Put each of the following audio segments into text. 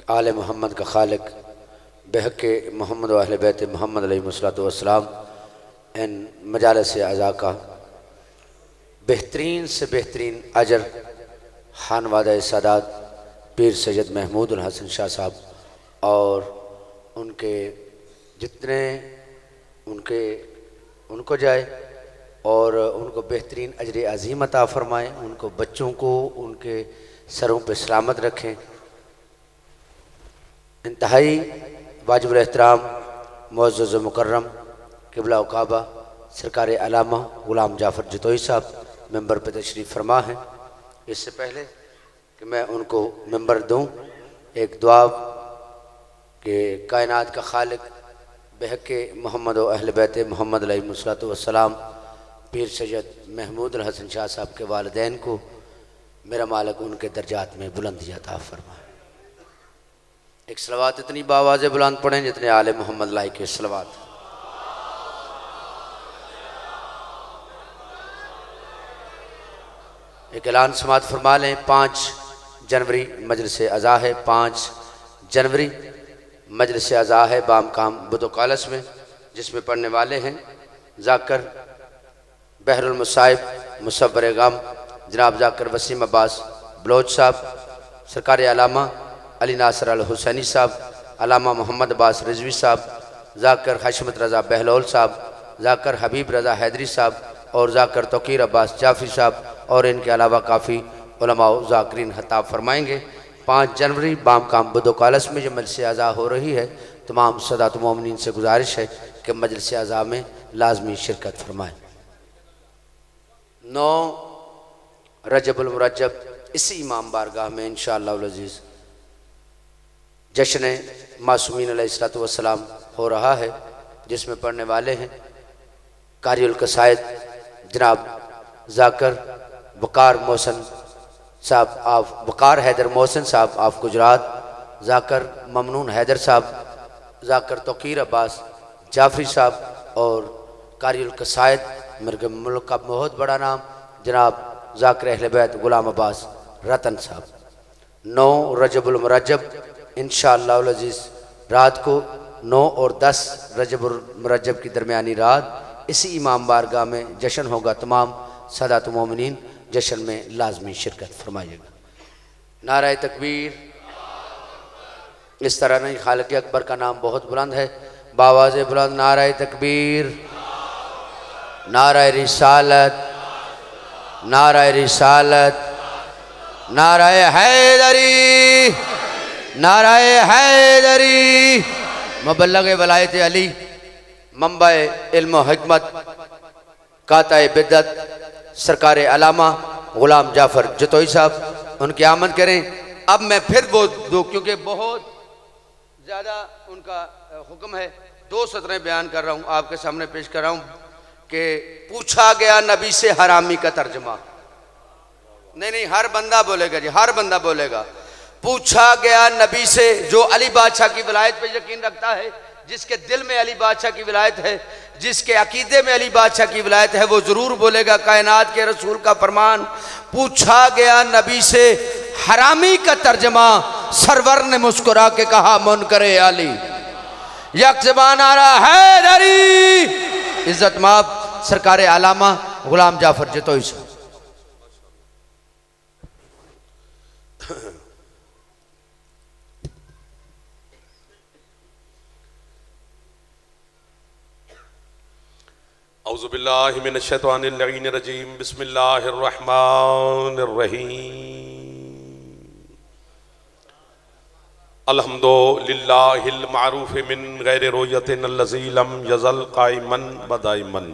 आले मोहम्मद का खालिक बहक़ मोहम्मद व अहले बैत मोहम्मद अलैहिस्सलातु वस्सलाम इन मजालिस अज़ा का बेहतरीन से बेहतरीन अजर खानवादा सादात पीर सैयद महमूद उल हसन शाह साहब और उनके जितने उनको जाए और उनको बेहतरीन अजर अज़ीम अता फ़रमाएँ, उनको बच्चों को उनके सरों पे सलामत रखें। इंतहाई वाजिबुल एहतराम मुअज़्ज़ज़ मुकर्रम क़िबला व काबा सरकार अल्लामा ग़ुलाम जाफ़र जतोई साहब मेंबर पे तशरीफ़ फरमा हैं। इससे पहले कि मैं उनको मेंबर दूँ, एक दुआ के कायनात का खालिक बहक़ मोहम्मद व अहले बैत मोहम्मद अलैहिस्सलातु वस्सलाम पीर सैयद महमूद उल हसन शाह साहब के वालिदैन को मेरा मालिक उनके दर्जात में बुलंदी अता फरमाए। एक सलवात इतनी बावाज़े बुलंद पढ़ें जितने आले मोहम्मद लाइक के सलवात। एक ऐलान समात फरमा लें, 5 जनवरी मजलिस अज़ा है, 5 जनवरी मजलिस अज़ा है बामकाम बुदो कॉलेज में, जिसमें पढ़ने वाले हैं जाकर बहरुल मुसाइब मुसव्वर गम जनाब जाकर वसीम अब्बास बलोच साहब, सरकार अल्लामा अली नासर अल हुसैनी साहब, अल्लामा मोहम्मद अब्बास रिजवी साहब, जाकर हशमत रज़ा बहलोल साहब, जाकर हबीब रज़ा हैदरी साहब और जाकर तौकीर अब्बास जाफ़ी साहब और इनके अलावा काफ़ी उलमा ज़ाकिरीन खताब फरमाएँगे। 5 जनवरी बामकाम बुदो कॉलेज में जो मजलिस अज़ा हो रही है, तमाम सदात मोमिनीन से गुजारिश है कि मजलिस अज़ा में लाजमी शिरकत फरमाएँ। 9 रजबुल मुरज्जब इसी इमाम बारगाह में इंशाअल्लाह अज़ीज़ जश्न मासूमीन अलैहिस्सलातु वस्सलाम हो रहा है, जिसमें पढ़ने वाले हैं कारियुल कसायद जनाब जाकर वकार मोहसन साहब आप वकार हैदर मोहसन साहब आप गुजरात, जाकर ममनून हैदर साहब, जाकर तौकीर अब्बास जाफरी साहब और कारियुल कसायद मेरे मुल्क का बहुत बड़ा नाम जनाब जाकर अहले बैत ग़ुलाम अब्बास रतन साहब। 9 रजबुल मुरज्जब इंशाअल्लाह अज़ीज़ रात को 9 और 10 रजबुल मुरज्जब की दरमियानी रात इसी इमाम बारगाह में जश्न होगा। तमाम सदात मोमिनीन जश्न में लाजमी शिरकत फरमाइएगा। नाराए तकबीर। इस तरह नहीं, खालिक अकबर का नाम बहुत बुलंद है, बावाज़े बुलंद नाराए तकबीर, नाराए रिसालत, नाराए रिसालत, नाराए हैदरी, नाराए हैदरी। मुबल्लिग़ वलायत अली, मंबाए इल्म व हिकमत, काताए बिद्दत सरकार अल्लामा ग़ुलाम जाफ़र जतोई साहब, उनकी आमद करें। अब मैं फिर वो दो, क्योंकि बहुत ज़्यादा उनका हुक्म है, 2 सतरें बयान कर रहा हूँ, आपके सामने पेश कर रहा हूँ कि पूछा गया नबी से हरामी का तर्जमा। नहीं, हर बंदा बोलेगा जी, हर बंदा बोलेगा। पूछा गया नबी से, जो अली बादशाह की विलायत पे यकीन रखता है, जिसके दिल में अली बादशाह की विलायत है, जिसके अकीदे में अली बादशाह की विलायत है, वो जरूर बोलेगा कायनात के रसूल का फरमान। पूछा गया नबी से हरामी का तर्जमा, सरवर ने मुस्कुरा के कहा मुनकरे अली। यक ज़बान आ रहा है दरी इज्जत माब सरकार अल्लामा ग़ुलाम जाफ़र जतोई साहब। औज़ु बिल्लाहि मिनश शैतानिर रजीम, बिस्मिल्लाहिर रहमानिर रहीम। अल्हम्दुलिल्लाहिल मारूफ़ मिन गैरि रुयतिन अल्लज़ी लम यज़ल क़ाइमन व दाइमन,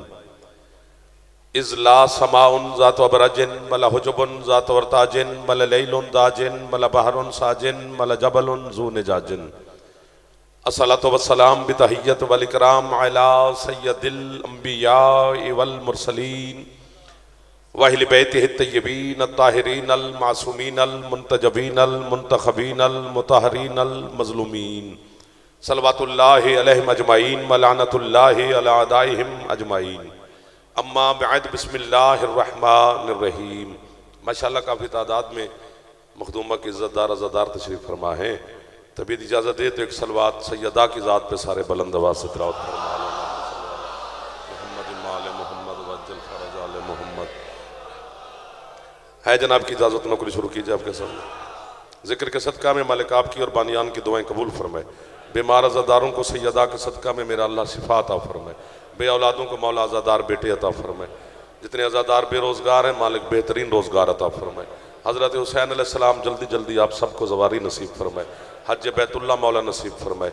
इज़ ला समाउन ज़ातु अबरजिन वला हुजुबुन ज़ातु वरताजिन वला लैलुन दाजिन वला बहरुन साजिन वला जबलुन ज़ू निजाजिन। अस्सलातु वस्सलाम बितहिय्यत वल इकराम अला सय्यदिल अंबिया वल मुरसलीन व अहले बैतिहि तय्यबीन अत्ताहिरीन अल मासूमीन अल मुंतजबीन अल मुंतखबीन अल मुतहरीन अल मज़लूमीन सल्लवातुल्लाहि अलैहिम अजमाइन व लानतुल्लाहि अला अदाइहिम अजमाइन। अम्मा बअद, बिस्मिल्लाहिर रहमानिर रहीम। माशाअल्लाह काफ़ी तादाद में मखदूमा के इज़्ज़तदार अज़ादार तशरीफ़ फरमा है। तबीयत इजाज़त दे तो एक सलवात सैयदा की ज़ात पे सारे बुलंद आवाज़ से तिलावत मोहम्मद है। जनाब की इजाज़त नौकरी शुरू कीजिए आपके सामने। जिक्र के सदका में मालिक आपकी और बानियान की दुआएं कबूल फरमाए। बीमार अज़ादारों को सैयदा के सदका में मेरा अल्लाह शिफा अता फरमाए। बे औलादों को मौला अज़ादार बेटे अता फरमाए। जितने अज़ादार बेरोज़गार हैं मालिक बेहतरीन रोज़गार अता फरमाए। हज़रत हुसैन अलैहिस्सलाम जल्दी जल्दी आप सबको ज़वारी नसीब फरमाए। हज बैतुल्लाह मौला नसीब फरमाए।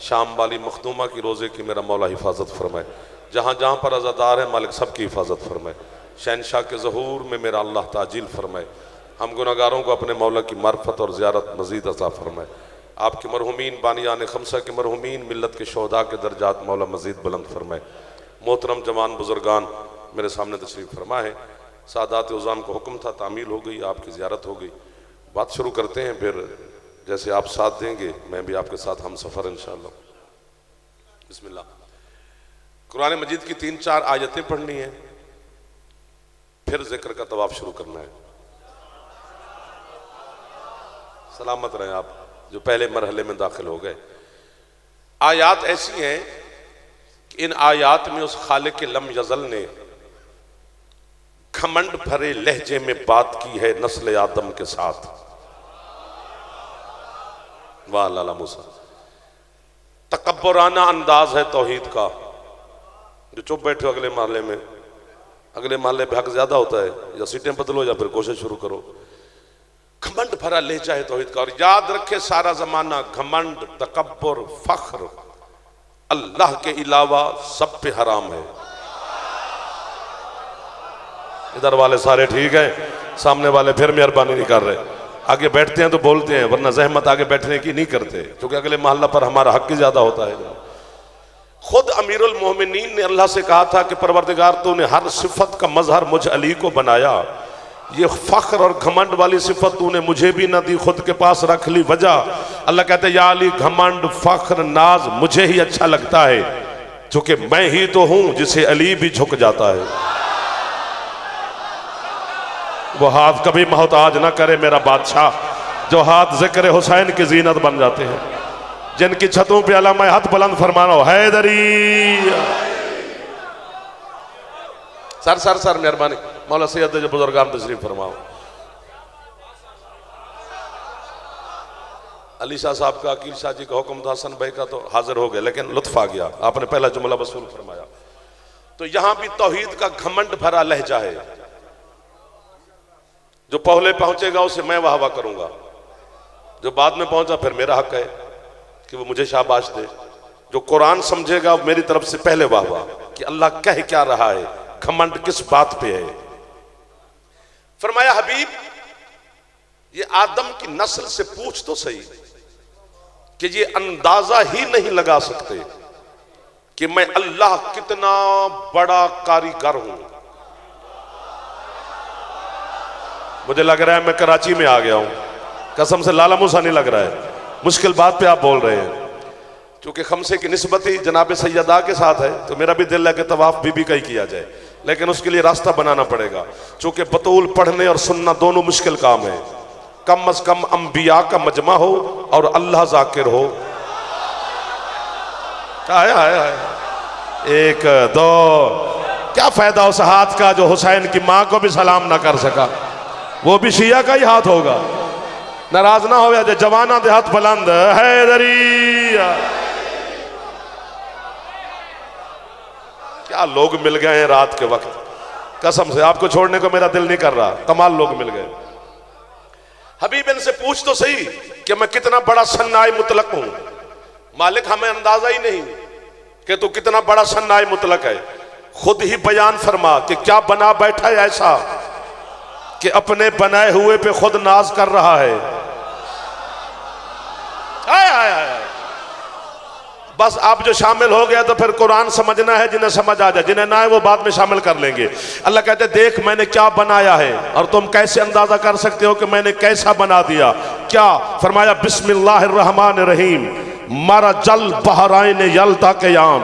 शाम वाली मखदूमा की रोज़े की मेरा मौला हिफाजत फरमाए। जहाँ जहाँ पर अज़ादार है मालिक सबकी हिफाजत फरमाए। शहनशाह के ज़हूर में मेरा अल्लाह ताजील फरमाए। हम गुनाहगारों को अपने मौला की मार्फत और ज़ियारत मज़ीद अता फरमाए। आपके मरहुमीन बानियान खमसा के मरहुमीन मिल्लत के शोहदा के दर्जात मौला मज़ीद बुलंद फरमाए। मोहतरम जवान बुजुर्गान मेरे सामने तशरीफ़ फरमा है। सादात उज़ाम को हुक्म था, तामील हो गई, आपकी ज़ियारत हो गई। बात शुरू करते हैं, फिर जैसे आप साथ देंगे मैं भी आपके साथ हम सफ़र इंशाअल्लाह। बिस्मिल्लाह। कुरान मजीद की 3-4 आयतें पढ़नी है, फिर जिक्र का तवाफ शुरू करना है। सलामत रहें आप जो पहले मरहले में दाखिल हो गए। आयात ऐसी हैं कि इन आयात में उस खालिक लम यज़ल ने घमंड भरे लहजे में बात की है नस्ल आदम के साथ। वाह लाला मूसा। तकब्बराना अंदाज है तौहीद का। जो चुप बैठे हो अगले महल्ले में, अगले महल्ले पे हक ज्यादा होता है, या सीटें बदलो या फिर कोशिश शुरू करो। घमंड भरा लहजा है तौहीद का। और याद रखे सारा जमाना घमंड, तकब्बुर, फख्र अल्लाह के अलावा सब पे हराम है। इधर वाले सारे ठीक है, सामने वाले फिर मेहरबानी नहीं कर रहे। आगे बैठते हैं तो बोलते हैं, वरना जहमत आगे बैठने की नहीं करते, क्योंकि अगले मोहल्ला पर हमारा हक ही ज्यादा होता है। खुद अमीरुल मोमिनीन ने अल्लाह से कहा था कि परवरदिगार तूने हर सिफत का मजहर मुझ अली को बनाया, ये फख्र और घमंड वाली सिफत तूने मुझे भी ना दी, खुद के पास रख ली। वजह अल्लाह कहते या अली घमंड फख्र नाज मुझे ही अच्छा लगता है, क्योंकि मैं ही तो हूं जिसे अली भी झुक जाता है। वो हाथ कभी मोहताज ना करे मेरा बादशाह, जो हाथ जिक्र हुसैन की जीनत बन जाते हैं, जिनकी छतों पे अला मैं हाथ बुलंद फरमाना हो हैदरी। सर सर सर मेहरबानी मौला सैयद जो बुजुर्गान तशरीफ फरमाओ। अली शाह साहब का, अकील शाह जी का हुक्म था, हसन भाई का तो हाजिर हो गए, लेकिन लुत्फ आ गया, आपने पहला जुमला वसूल फरमाया। तो यहां भी तौहीद का घमंड भरा लहजा है। जो पहले पहुंचेगा उसे मैं वाह वाह करूंगा, जो बाद में पहुंचा फिर मेरा हक है कि वो मुझे शाबाश दे। जो कुरान समझेगा मेरी तरफ से पहले वाह वाह कि अल्लाह कह क्या रहा है, घमंड किस बात पे है। फरमाया हबीब ये आदम की नस्ल से पूछ तो सही कि ये अंदाजा ही नहीं लगा सकते कि मैं अल्लाह कितना बड़ा कारीगर हूं। मुझे लग रहा है मैं कराची में आ गया हूं, कसम से लाला मूसा नहीं लग रहा है। मुश्किल बात पे आप बोल रहे हैं, क्योंकि खमसे की निस्बत ही जनाब सैयदा के साथ है, तो मेरा भी दिल है कि तवाफ बीबी का ही किया जाए, लेकिन उसके लिए रास्ता बनाना पड़ेगा। चूंकि बतूल पढ़ने और सुनना दोनों मुश्किल काम है। कम अज कम अंबिया का मजमा हो और अल्लाह जाकिर हो। आए आए आए एक दो, क्या फायदा उस हाथ का जो हुसैन की मां को भी सलाम ना कर सका, वो भी शिया का ही हाथ होगा। नाराज ना हो जाए जवाना दे हाथ बुलंद हैदरी। क्या लोग मिल गए हैं रात के वक्त, कसम से आपको छोड़ने को मेरा दिल नहीं कर रहा, कमाल लोग मिल गए। हबीब इनसे पूछ तो सही कि मैं कितना बड़ा सन्नाए मुतलक हूं। मालिक हमें अंदाजा ही नहीं कि तू कितना बड़ा सन्नाए मुतलक है। खुद ही बयान फरमा कि क्या बना बैठा है ऐसा कि अपने बनाए हुए पे खुद नाज कर रहा है। आए आए आए। बस आप जो शामिल हो गया तो फिर कुरान समझना है, जिन्हें समझ आ जाए, जिन्हें ना है वो बाद में शामिल कर लेंगे। अल्लाह कहते देख मैंने क्या बनाया है और तुम कैसे अंदाजा कर सकते हो कि मैंने कैसा बना दिया। क्या फरमाया, बिस्मिल्लाहिर्रहमानिर्रहीम मरजल बहराइन यल्तक़ियान।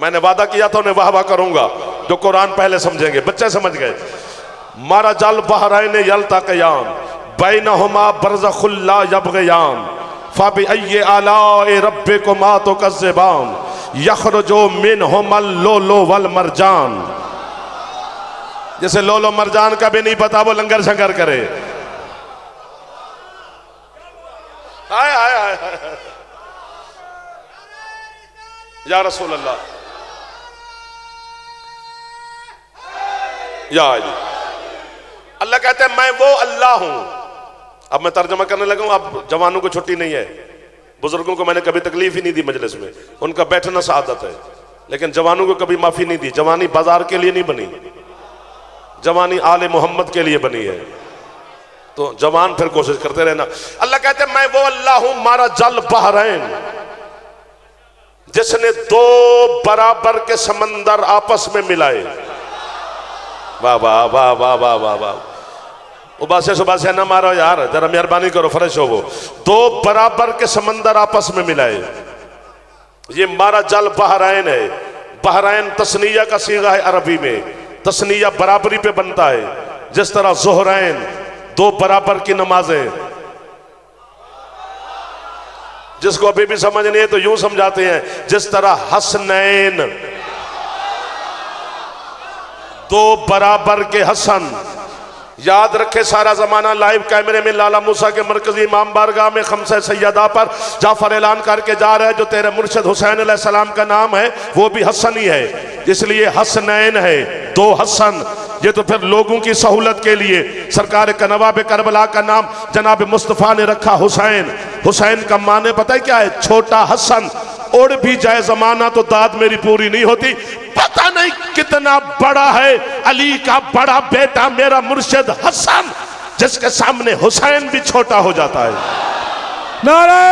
मैंने वादा किया था उन्हें वाह वाह करूंगा जो कुरान पहले समझेंगे, बच्चे समझ गए। मरजल बहराइन यल्तक़ियान, बैनहुमा बरज़खुल ला यबग़ियान फबिअय्यि आलाए रब्बिकुमा तुकज़्ज़िबान यख़रुजु मिनहुमल लुलु वल मरजान। जैसे लोलो मरजान का भी नहीं पता वो लंगर शंगर करे। हाय हाय हाय या रसूल अल्लाह या अली। अल्लाह कहते हैं मैं वो अल्लाह हूं। अब मैं तर्जमा करने लगा हूं। अब जवानों को छुट्टी नहीं है, बुजुर्गों को मैंने कभी तकलीफ ही नहीं दी मजलिस में, उनका बैठना सादत है, लेकिन जवानों को कभी माफी नहीं दी। जवानी बाजार के लिए नहीं बनी, जवानी आले मोहम्मद के लिए बनी है। तो जवान फिर कोशिश करते रहना। अल्लाह कहते हैं मैं वो अल्लाह हूं मारा जल बहरैन, जिसने दो बराबर के समंदर आपस में मिलाए। वाह वाह वाह वाह वाह वाह वाह। उबासे सुबासे ना मारो यार, जरा मेहरबानी करो, फ्रेश हो। वो दो बराबर के समंदर आपस में मिलाए, ये मारा जल बहरैन है। बहरैन तस्निया का सीगा है अरबी में, तस्निया बराबरी पे बनता है। जिस तरह ज़ोहरैन दो बराबर की नमाजें, जिसको अभी भी समझ नहीं है तो यूं समझाते हैं, जिस तरह हसनैन दो बराबर के हसन। याद रखे सारा जमाना लाइव कैमरे में लाला मूसा के मरकजी इमाम बारगाह में खमसे सैयदा पर जाफर ऐलान करके जा रहे हैं, जो तेरे मुर्शिद हुसैन अलैहिस्सलाम का नाम है वो भी हसन ही है, इसलिए हसनैन है, दो हसन। ये तो फिर लोगों की सहूलत के लिए सरकार का नवाब करबला का नाम जनाब मुस्तफ़ा ने रखा हुसैन। हुसैन का माने पता है क्या है? छोटा हसन। उड़ भी जाए जमाना तो दाद मेरी पूरी नहीं होती। पता नहीं कितना बड़ा है अली का बड़ा बेटा मेरा मुर्शिद हसन, जिसके सामने हुसैन भी छोटा हो जाता है। नारे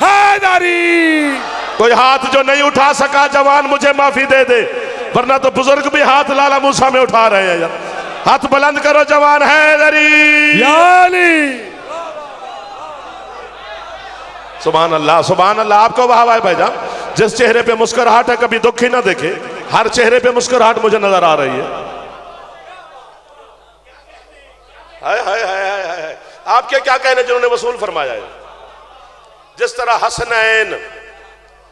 हैदरी। कोई हाथ जो नहीं उठा सका जवान मुझे माफी दे दे, वरना तो बुजुर्ग भी हाथ लाला मूसा में उठा रहे हैं यार। हाथ बुलंद करो जवान हैदरी या अली। सुभान अल्लाह सुभान अल्लाह। आपको वाह वाह भाईजान। जिस चेहरे पे मुस्कुराहट है कभी दुख ही ना देखे, हर चेहरे पे मुस्कुराहट मुझे नजर आ रही है। हाय हाय हाय हाय हाय। आपके क्या कहने जिन्होंने वसूल फरमाया है? जिस तरह हसनैन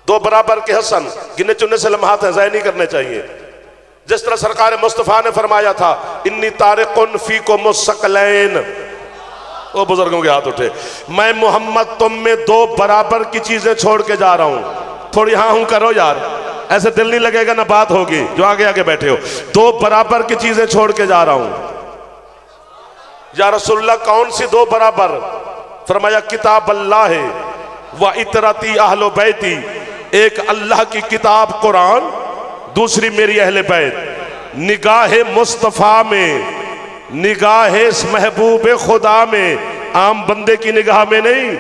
दो बराबर के हसन, गिने चुनने से लम्हात है, ज़ाय नहीं करने चाहिए। जिस तरह सरकार मुस्तफ़ा ने फरमाया था इन्नी तारिकुन फीकुम मुस्सक़लैन, वो बुजुर्गों के हाथ उठे। मैं मोहम्मद तुम में दो बराबर की चीजें छोड़ के जा रहा हूं। थोड़ी हाँ हूं करो यार, ऐसे दिल नहीं लगेगा ना बात होगी जो आगे आगे बैठे हो। दो बराबर की चीजें छोड़ के जा रहा हूं। या रसूलुल्लाह कौन सी दो बराबर? फरमाया किताब अल्लाह है व इतरती अहलो बैती। एक अल्लाह की किताब कुरान, दूसरी मेरी अहले बैत। निगाहे मुस्तफ़ा में, निगाहे महबूब खुदा में, आम बंदे की निगाह में नहीं,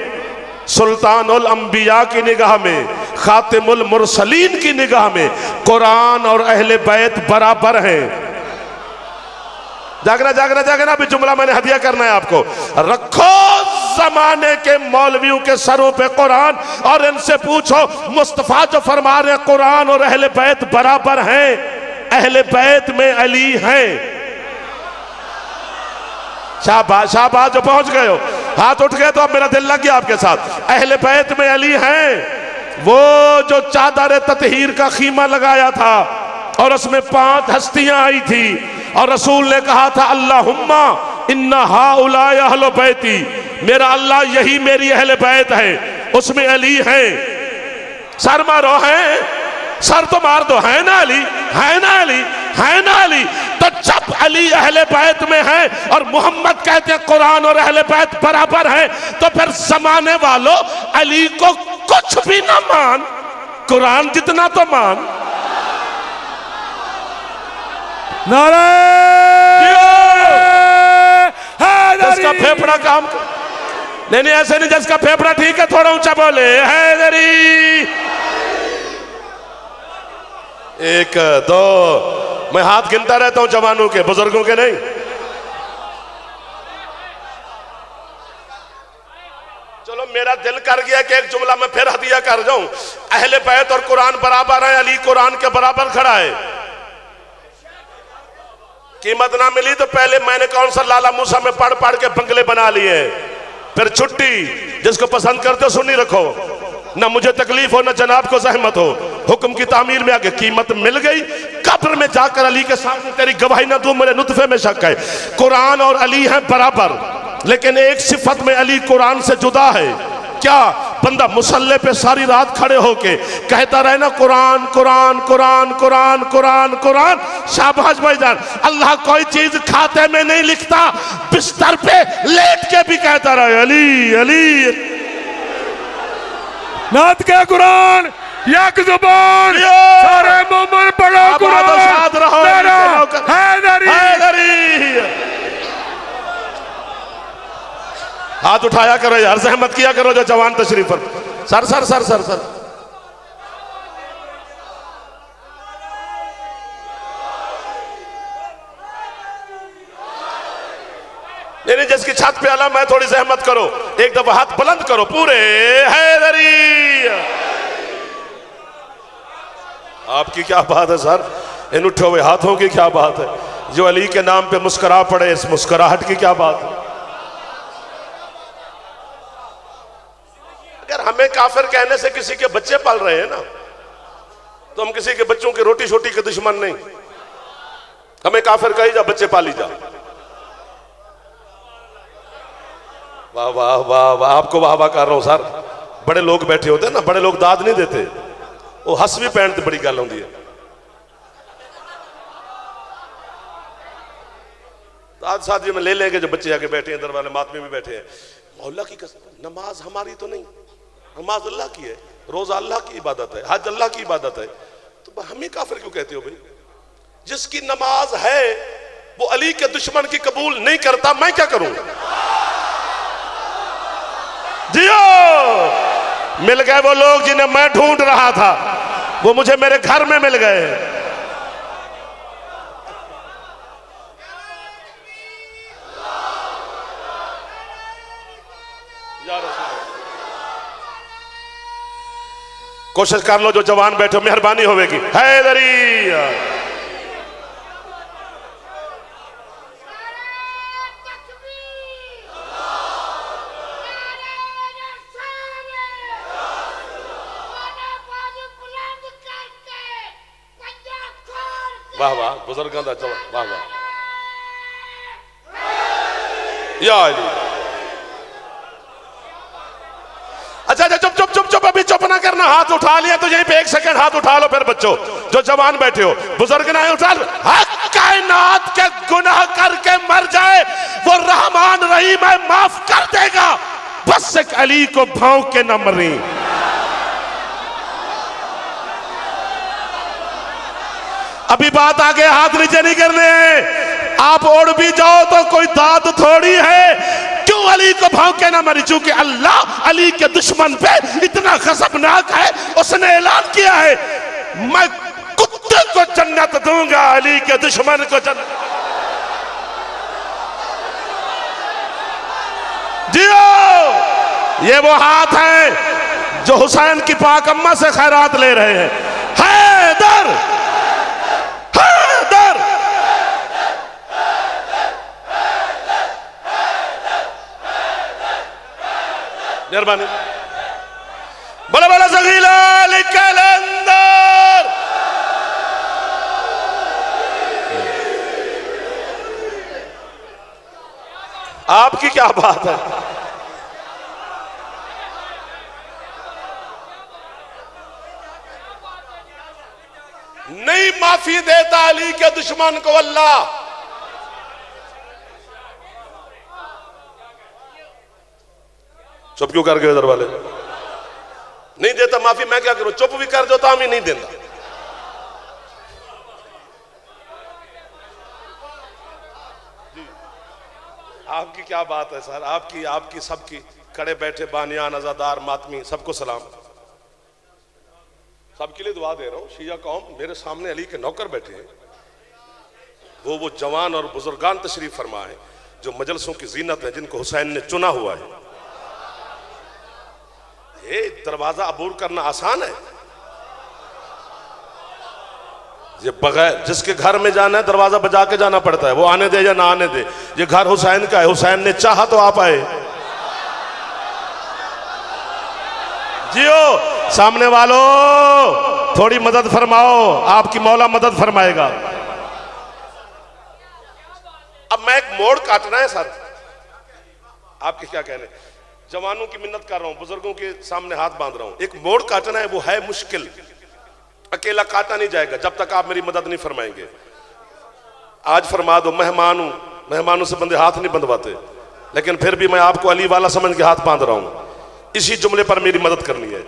सुल्तानुल अंबिया की निगाह में, खातिमुल मुरसलीन की निगाह में कुरान और अहले बैत बराबर हैं। जागना जागना जागना। अभी जुमला मैंने हदिया करना है आपको। रखो जमाने के मौलवियों के सरों पे कुरान और इनसे पूछो मुस्तफा जो फरमा रहे कुरान और अहले बैत बराबर हैं, अहले बैत में अली हैं। शाबाश शाबाश, जो पहुंच गए हो, हाथ उठ गए तो अब मेरा दिल लग गया आपके साथ। अहले बैत में अली हैं, वो जो चादर ततहीर का खीमा लगाया था और उसमें 5 हस्तियां आई थी और रसूल ने कहा था अल्लाहुम्मा इन्ना हाउलाए अहले बैती, मेरा अल्लाह यही मेरी अहले बैत है, उसमें अली है। सर मारो, है सर तो मार दो, है ना अली, है ना अली, है ना अली। तो जब अली अहले बैत में है और मोहम्मद कहते हैं कुरान और अहले बैत बराबर है, तो फिर जमाने वालों अली को कुछ भी ना मान, कुरान जितना तो मान। नारे जिसका फेफड़ा काम नहीं नहीं ऐसे नहीं, जिसका फेफड़ा ठीक है थोड़ा ऊंचा बोले हैदरी। 1 2, मैं हाथ गिनता रहता हूं जवानों के, बुजुर्गों के नहीं। चलो मेरा दिल कर गया कि एक जुमला मैं फिर हदिया कर जाऊं। अहले बैत और कुरान बराबर है, अली कुरान के बराबर खड़ा है। कीमत ना मिली तो पहले मैंने कौन सा लाला मूसा में पढ़ पढ़ के बंगले बना लिए, फिर छुट्टी। जिसको पसंद करते हो सुन्नी रखो, ना मुझे तकलीफ हो ना जनाब को जहमत हो। हुक्म की तामीर में आगे कीमत मिल गई, कब्र में जाकर अली के सामने तेरी गवाही ना दूं, मेरे नुतफे में शक है। कुरान और अली हैं बराबर, लेकिन एक सिफत में अली कुरान से जुदा है। क्या? बंदा मुसल्ले पे सारी रात खड़े होके कहता रहे ना कुरान कुरान कुरान कुरान कुरान कुरान। शाबाश भाईजान, अल्लाह कोई चीज खाते में नहीं लिखता, बिस्तर पे लेट के भी कहता रहे अली अली। नात के कुरान यक जुबान सारे मोमिन पढ़ो कुरान तेरा हैदरी। हाथ उठाया करो यार, सहमत किया करो जो जवान तशरीफ पर। Sir sir sir sir sir नहीं, जिसकी छत पे आला मैं थोड़ी सहमत करो, एक दफा हाथ बुलंद करो पूरे हैदरी। आपकी क्या बात है सर, इन उठे हुए हाथों की क्या बात है। जो अली के नाम पे मुस्कुरा पड़े, इस मुस्कुराहट की क्या बात है। अगर हमें काफिर कहने से किसी के बच्चे पाल रहे हैं ना, तो हम किसी के बच्चों की रोटी छोटी के दुश्मन नहीं। हमें काफिर कही जा, बच्चे पाली जा। वाह वाह वाह वाह, आपको वाह वाह कर रहा हूं सर। बड़े लोग बैठे होते हैं ना, बड़े लोग दाद नहीं देते, वो हंस भी पैन बड़ी गल होती है। दाद शादी में ले लेंगे जो बच्चे आके बैठे हैं, दरवाजे मातमी भी बैठे हैं। मौला की कसम, नमाज हमारी तो नहीं, नमाज अल्लाह की है, रोजा अल्लाह की इबादत है, हज अल्लाह की इबादत है। तो हम ही काफिर क्यों कहते हो भाई? जिसकी नमाज है वो अली के दुश्मन की कबूल नहीं करता, मैं क्या करूं? जियो, मिल गए वो लोग जिन्हें मैं ढूंढ रहा था, वो मुझे मेरे घर में मिल गए। कोशिश कर लो जो जवान बैठे, मेहरबानी होगी। हैदरी वाह वाह, बुजुर्गों का जवान, वाह वाह या अली। अच्छा अच्छा, चुप चुप चुप चुप, अभी चुप ना करना। हाथ उठा लिया तो यहीं पे 1 सेकंड हाथ उठा लो। फिर बच्चों जो जवान बैठे हो, बुजुर्ग ना उठा लो। कायनात के गुनाह करके मर जाए वो रहमान रहीम है, माफ कर देगा। बस एक अली को भौंक के न मरी। अभी बात आगे, हाथ नीचे नहीं करने। आप ओढ़ भी जाओ तो कोई दाद थोड़ी है। क्यों अली को भौंके ना मरी? चूंकि अल्लाह अली के दुश्मन पे इतना खसबनाक है, उसने ऐलान किया है मैं कुत्ते को जन्नत दूंगा, अली के दुश्मन को जन्नत। जियो, ये वो हाथ है जो हुसैन की पाक अम्मा से खैरात ले रहे हैं। हैदर हैदर, मेहरबानी। बड़ा बड़ा सगीला कलंदर। आपकी क्या बात है? नहीं माफी देता अली के दुश्मन को अल्लाह। चुप क्यों कर गए उधर वाले? नहीं देता माफी, मैं क्या करूं? चुप भी कर दो तो हम ही नहीं देता। आपकी क्या बात है सर, आपकी आपकी सबकी, खड़े बैठे बानियान अजादार मातमी सबको सलाम, सबके लिए दुआ दे रहा हूं। शिया कौम मेरे सामने अली के नौकर बैठे हैं, वो जवान और बुजुर्गान तशरीफ फरमा है जो मजलसों की जीनत है, जिनको हुसैन ने चुना हुआ है। ये दरवाजा अबूर करना आसान है? ये बगैर जिसके घर में जाना है दरवाजा बजा के जाना पड़ता है, वो आने दे या ना आने दे। ये घर हुसैन का है, हुसैन ने चाहा तो आप आए। जियो सामने वालों, थोड़ी मदद फरमाओ, आपकी मौला मदद फरमाएगा। अब मैं एक मोड़ काटना है सर, आपके क्या कहने, जवानों की मिन्नत कर रहा हूं, बुजुर्गों के सामने हाथ बांध रहा हूं। एक मोड़ काटना है, वो है मुश्किल, अकेला काटा नहीं जाएगा जब तक आप मेरी मदद नहीं फरमाएंगे। आज फरमा दो, मेहमान हूं, मेहमानों से बंदे हाथ नहीं बंधवाते, लेकिन फिर भी मैं आपको अली वाला समझ के हाथ बांध रहा हूं। इसी जुमले पर मेरी मदद करनी है।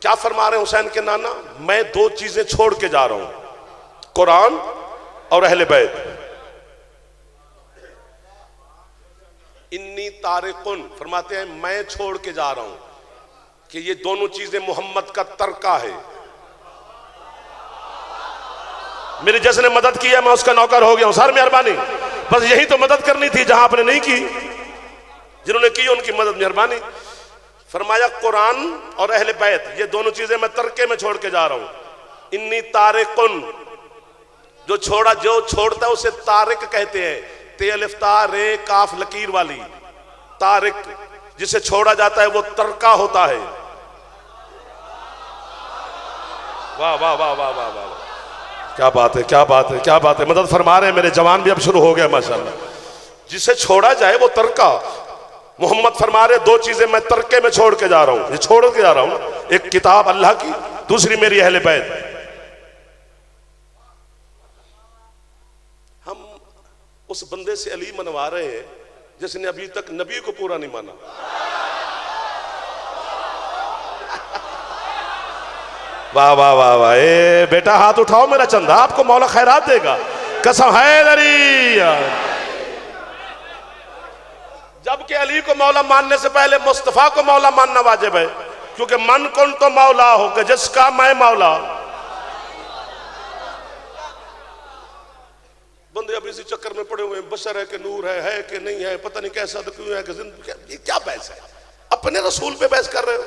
क्या फरमा रहे हैं हुसैन के नाना? मैं दो चीजें छोड़ के जा रहा हूं, कुरान और अहले बैत। इन्नी तारिकुन फरमाते हैं, मैं छोड़ के जा रहा हूं कि ये दोनों चीजें मोहम्मद का तरका है। मेरी जिसने मदद की है मैं उसका नौकर हो गया हूं। सर मेहरबानी, बस यही तो मदद करनी थी जहां आपने नहीं की। जिन्होंने की उनकी मदद मेहरबानी। फरमाया कुरान और अहले बैत, ये दोनों चीजें मैं तरके में छोड़ के जा रहा हूं। इन्नी तारिकुन, जो छोड़ता है उसे तारिक कहते हैं। ते अलिफ ता रे काफ लकीर वाली तारिक, जिसे छोड़ा जाता है वो तरका होता है। वाह वाह वाह वाह वाह वाह, क्या बात है, क्या बात है, क्या बात है। मदद फरमा रहे हैं मेरे जवान भी अब शुरू हो गया माशाल्लाह। जिसे छोड़ा जाए वो तरका। मोहम्मद फरमा रहे दो चीजें मैं तरके में छोड़ के जा रहा हूं, ये छोड़ के जा रहा हूं ना, एक किताब अल्लाह की, दूसरी मेरी अहले बैत। हम उस बंदे से अली मनवा रहे हैं जिसने अभी तक नबी को पूरा नहीं माना। वाह वाह वाह वाह, ए बेटा हाथ उठाओ, मेरा चंदा आपको मौला खैरात देगा, कसम है। जबकि अली को मौला मानने से पहले मुस्तफा को मौला मानना वाजिब है, क्योंकि मन कौन तो मौला होगा जिसका मैं मौला। बंदे अभी इसी चक्कर में पड़े हुए हैं, बशर है कि नूर है कि नहीं है, पता नहीं कैसा तो क्यों है कि जिंदगी, ये क्या बहस है? अपने रसूल पे बहस कर रहे हो,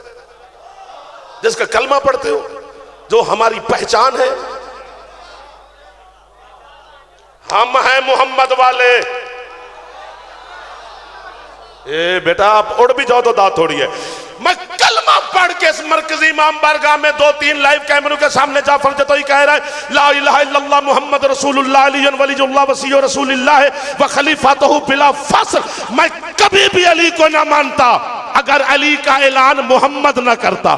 जिसका कलमा पढ़ते हो, जो हमारी पहचान है। हम हैं मोहम्मद वाले। ए बेटा आप उड़ भी जाओ तो दांत थोड़ी है। मैं कलमा पढ़ के इस मरकजी इमाम बारगाह में 2-3 लाइव कैमरों के सामने जाफर जतोई कह रहा है ला इलाहा इल्लल्लाह मुहम्मद रसूलुल्लाह अली वलीयुल्लाह वसीय्यु रसूलिल्लाह व खलीफतहु बिला फस्ल। मैं कभी भी अली को ना मानता अगर अली का ऐलान मोहम्मद ना करता।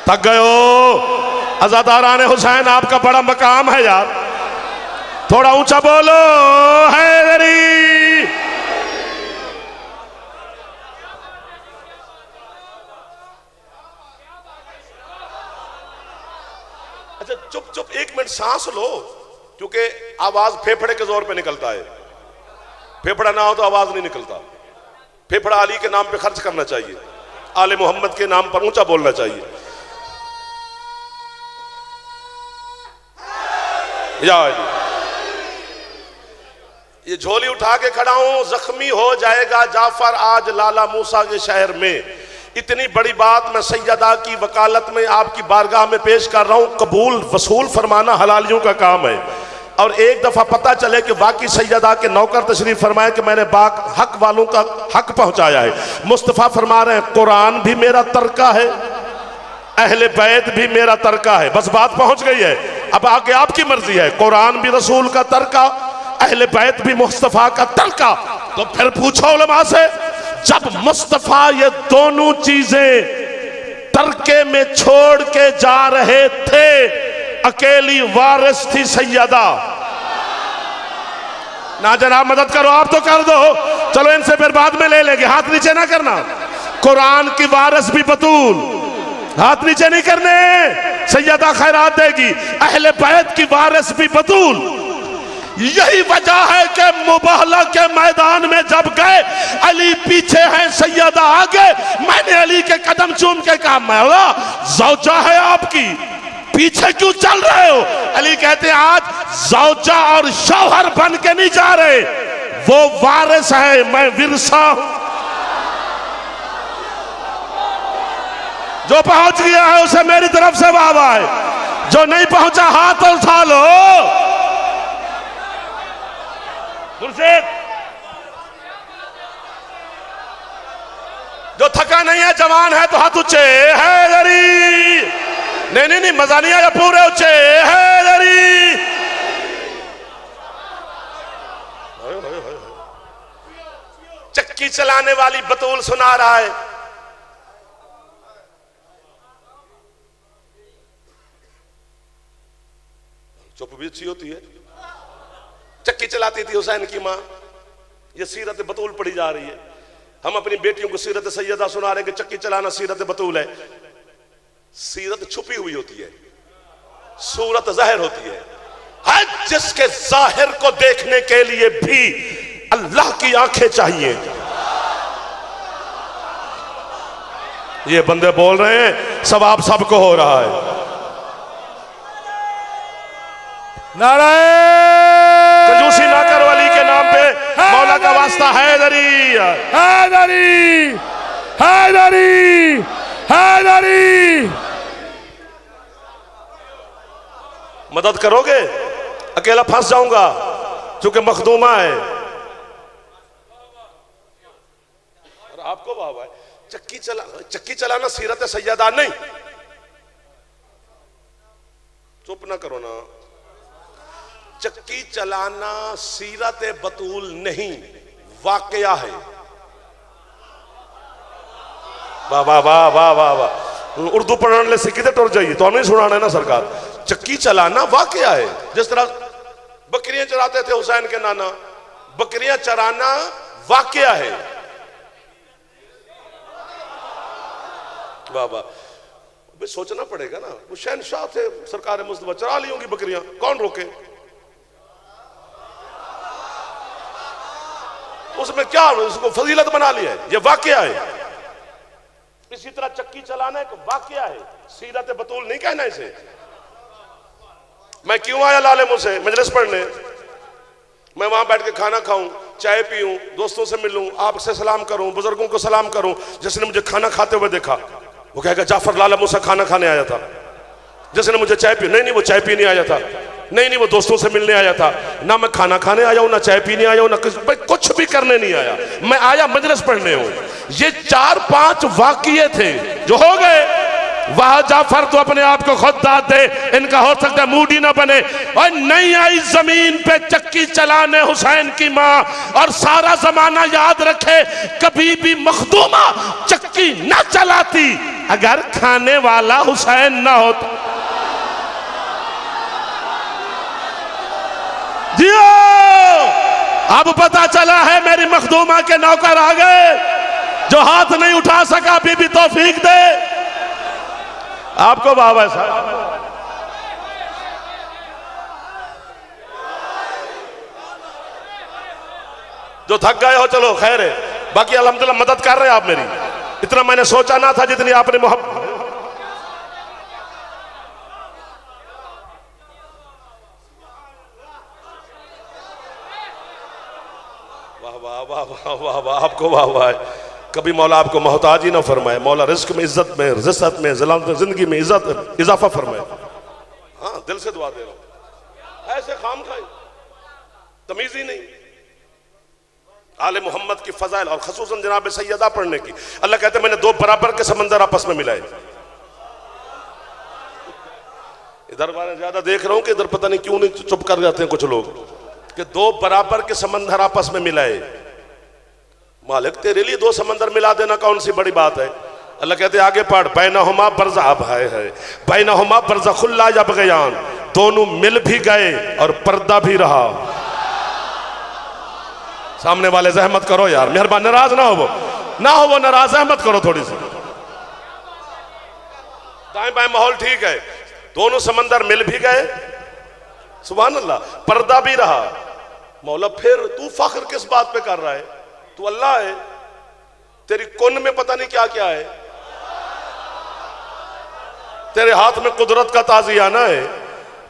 थक गए हो अज़ादारान हुसैन, आपका बड़ा मकाम है यार, थोड़ा ऊंचा बोलो हैदरी। अच्छा चुप चुप 1 मिनट सांस लो, क्योंकि आवाज फेफड़े के जोर पे निकलता है। फेफड़ा ना हो तो आवाज नहीं निकलता। फेफड़ा अली के नाम पे खर्च करना चाहिए, आले मोहम्मद के नाम पर ऊंचा बोलना चाहिए। या ये झोली उठा के खड़ा हूं, जख्मी हो जाएगा जाफर आज लाला मूसा के शहर में। इतनी बड़ी बात मैं सैयदा की वकालत में आपकी बारगाह में पेश कर रहा हूं। कबूल वसूल फरमाना हलालियों का काम है, और एक दफा पता चले कि वाकई सैयदा के नौकर तशरीफ फरमाए कि मैंने बाक हक वालों का हक पहुंचाया है। मुस्तफा फरमा रहे हैं कुरान भी मेरा तरका है, अहले बैत भी मेरा तरका है। बस बात पहुंच गई है, अब आगे आपकी मर्जी है। कुरान भी रसूल का तरका, अहले बैत भी मुस्तफा का तरका। तो फिर पूछो उलमा से, जब मुस्तफा ये दोनों चीजें तरके में छोड़ के जा रहे थे, अकेली वारिस थी सैयदा। ना जनाब मदद करो, आप तो कर दो, चलो इनसे फिर बाद में ले लेंगे, हाथ नीचे ना करना। कुरान की वारिस भी बतूल, हाथ नीचे नहीं करने, सैयदा खैरात देगी। अहले बैत की वारिस भी बतूल। यही वजह है कि मुबाहला के मैदान में जब गए, अली पीछे हैं सैयदा आगे, मैंने अली के कदम चूम के कहा मौला ज़ौजा है आपकी, पीछे क्यों चल रहे हो? अली कहते हैं आज ज़ौजा और शौहर बन के नहीं जा रहे, वो वारिस है, मैं विरसा हूं। जो पहुंच गया है उसे मेरी तरफ से वाह वाह है। जो नहीं पहुंचा हाथ उठा लो। मुर्शिद, जो थका नहीं है, जवान है तो हाथ ऊंचे। हैदरी। नहीं नहीं नहीं, मजा नहीं आया, पूरे ऊंचे। हैदरी। चक्की चलाने वाली बतूल सुना रहा है। चुप भी अच्छी होती है। चक्की चलाती थी हुसैन की मां। ये सीरत बतूल पढ़ी जा रही है। हम अपनी बेटियों को सीरत सैयदा सुना रहे हैं कि चक्की चलाना सीरत बतूल है। सीरत छुपी हुई होती है, सूरत जाहिर होती है। हर जिसके जाहिर को देखने के लिए भी अल्लाह की आंखें चाहिए। ये बंदे बोल रहे हैं, सवाब सबको हो रहा है। नाराए कंजूसी ना कर वली के नाम पे, मौला का वास्ता। हैदरी हैदरी हैदरी हैदरी। मदद करोगे? अकेला फंस जाऊंगा क्योंकि मखदूमा है। और आपको बाबा चक्की चलाना सीरत सैयदा नहीं। चुप ना करो ना। चक्की चलाना सीरत बतूल नहीं, वाकया है। वाह वाह वाह वाह वाह वाह। उर्दू पढ़ने से किधर टुर जाइए तो हमें सुनाना है ना सरकार। चक्की चलाना वाकया है। जिस तरह बकरियां चराते थे हुसैन के नाना, बकरियां चराना वाकया है। वाह वाह। सोचना पड़ेगा ना, वो शहनशाह थे, सरकार मुस्तफा, चरा ली होंगी बकरियां, कौन रोके? उसमें क्या, उसको फजीलत बना लिया है। ये वाकया है। इसी तरह चक्की चलाना एक वाकया है, सीरत बतूल नहीं कहना इसे। मैं क्यों आया लाले मुझसे मजलिस पढ़ने? मैं वहां बैठ के खाना खाऊं, चाय पीऊं, दोस्तों से मिलूं, आपसे सलाम करूं, बुजुर्गों को सलाम करूं। जिसने मुझे खाना खाते हुए देखा वो कहेगा जाफर लाला मुझसे खाना खाने आया था। जिसने मुझे चाय पी, नहीं नहीं वो चाय पीने आया था, नहीं नहीं वो दोस्तों से मिलने आया था, ना मैं खाना खाने आया हूं, ना चाय पीने आया हूं, ना कुछ भी करने नहीं आया, मैं आया मजलिस पढ़ने हूं। ये 4-5 वाकये थे जो हो गए। वाह जाफर तो अपने आप को खुद दाद दे, इनका हो सकता है मूड ही ना बने। और नहीं आई जमीन पे चक्की चलाने हुसैन की मां। और सारा जमाना याद रखे, कभी भी मखदूमा चक्की ना चलाती अगर खाने वाला हुसैन ना होता। जियो, अब पता चला है मेरी मखदूमा के नौकर आ गए। जो हाथ नहीं उठा सका बीबी तौफीक दे। आपको बाबा साहब जो थक गए हो चलो खैर है, बाकी अल्हम्दुलिल्लाह मदद कर रहे हैं आप मेरी। इतना मैंने सोचा ना था जितनी आपने मोहब्बत। वाह वाह वाह वाह वाह वाह, आपको वाह वाह। कभी मौला आपको मोहताज ही ना फरमाए। मौला रिस्क में, इज्जत में, रिज़्क़त में, जिंदगी में इज्जत इजाफा फरमाए। हाँ दिल से दुआ दे रहा हूं। ऐसे खाम खाए तमीज ही नहीं। आले मोहम्मद की फजाइल और खसूसन जनाब सैयदा पढ़ने की, अल्लाह कहते हैं मैंने 2 बराबर के समंदर आपस में मिलाए। इधर मैं ज्यादा देख रहा हूं कि इधर पता नहीं क्यों नहीं चुप कर जाते हैं कुछ लोग, कि 2 बराबर के समंदर आपस में मिलाए। मालिक तेरे लिए 2 समंदर मिला देना कौन सी बड़ी बात है। अल्लाह कहते आगे पढ़, बैनहुमा बरज़ा भाई है, बैनहुमा बरज़खुल्ला यबग़यान, दोनों मिल भी गए और पर्दा भी रहा। सामने वाले ज़हमत करो यार, मेहरबान, नाराज ना हो वो नाराज, ज़हमत करो थोड़ी सी। दाएं बाएं माहौल ठीक है, दोनों समंदर मिल भी गए, सुभान अल्लाह, पर्दा भी रहा। मौला फिर तू फख्र किस बात पे कर रहा है? तू अल्लाह है, तेरी कुन में पता नहीं क्या क्या है, तेरे हाथ में कुदरत का ताज़ियाना है।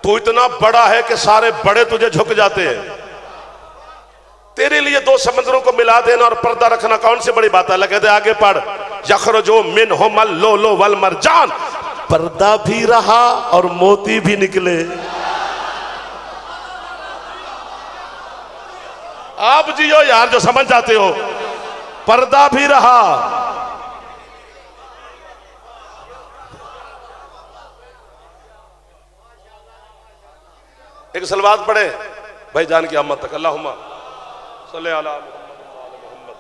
तू इतना बड़ा है कि सारे बड़े तुझे झुक जाते हैं। तेरे लिए 2 समंदरों को मिला देना और पर्दा रखना कौन सी बड़ी बात है? अल्लाह कहते आगे पढ़, यखरुजु मिनहुमुल लुलु वल मरजान, पर्दा भी रहा और मोती भी निकले। आप जियो यार जो समझ जाते हो, पर्दा भी रहा। एक सलवात पढ़े भाई जान की अम्मत तक, अल्लाहुम्मा सल्ले अला मुहम्मद।